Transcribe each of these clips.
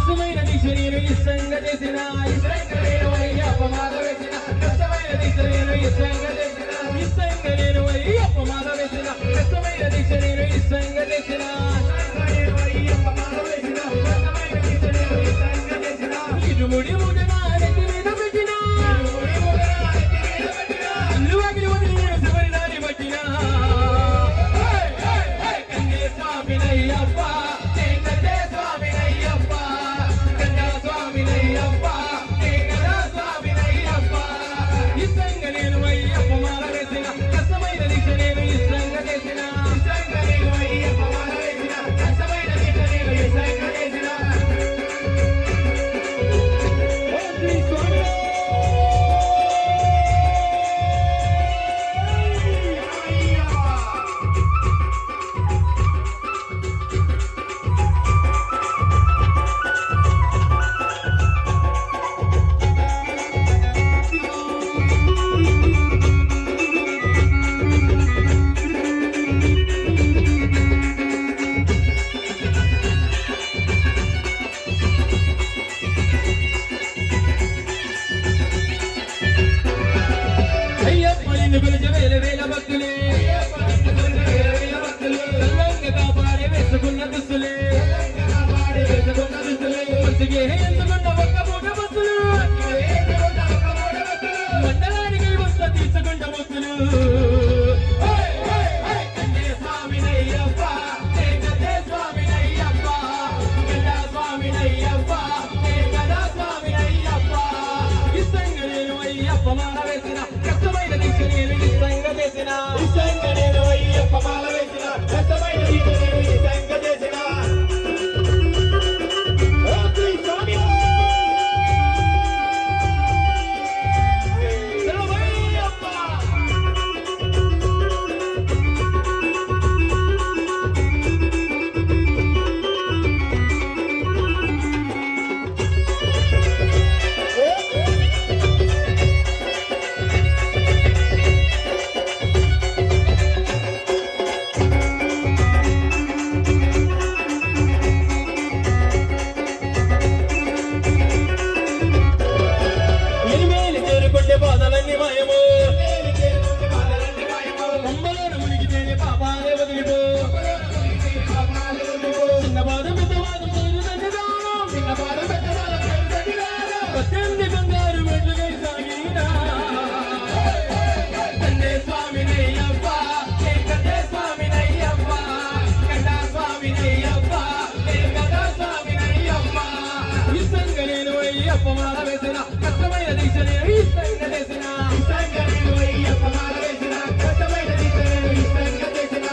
కష్టమైన దీక్ష నేను ఇష్టంగా చేసిన ఇష్టంగా నేను అయ్యప్ప మాల వేసిన కష్టమైన దీక్ష నేను ఇష్టంగా చేసిన ఇష్టంగా నేను అయ్యప్ప మాల వేసిన కష్టమైన దీక్ష నేను ఇష్టంగా చేసిన అయ్యప్ప మాల వేసిన కష్టమైన దీక్ష నేను ఇష్టంగా చేసిన ఇరుముడి ముడినా నెత్తి మీద పెట్టిన ఇల్లు వాకిలి వదిలి నేను శివరి దారి పట్టిన కన్నే స్వామినయ్యప్ప వేల వేల భక్తులే కల్లంగా పాడే వేసుకున్న దుస్తులే మంచిగా ఎందుకున్న ఒక్క మూట బస్సులు మండలానికి వస్త తీసుకుంట బస్సులు స్వామినయ్యప్ప స్వామినయ్యప్ప స్వామినయ్యప్ప స్వామినయ్యప్ప ఇష్టంగా నేను అయ్యప్ప మాల వేసిన కష్టమైన దీక్ష నేను ఇష్టంగా చేసిన ఇష్టంగా నేను అయ్యప్ప మాల వేసిన కష్టమైన దీక్ష నేను ఇష్టంగా చేసిన బాధలన్నీ మాయము బొమ్మలను మునిగితేనే పాపాలే వదిలిపో చిన్న బాధ పెద్ద బాధ పద్దెనిమిది బంగారు మెట్లుగై సాగినా తండ్రి స్వామినయ్యప్ప కదే స్వామినయ్యప్ప కన్నా స్వామినయ్యప్ప కదా స్వామినయ్యప్ప ఇష్టంగా నేను అయ్యప్ప మాల వేసిన కష్టమైన దీక్ష నేను ఇష్టంగా చేసిన ఇష్టంగా నేను అయ్యప్ప మాల వేసిన కష్టమైన దీక్ష నేను ఇష్టంగా చేసిన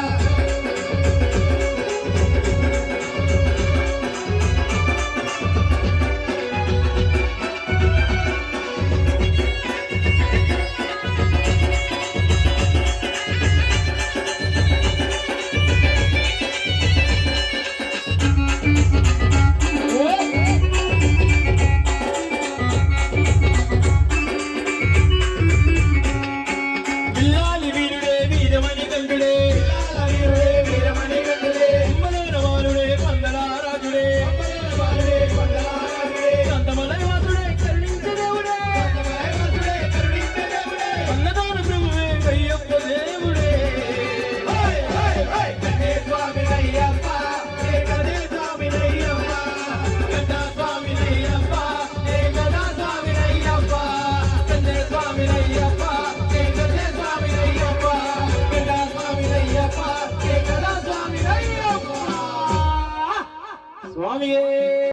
స్వామియే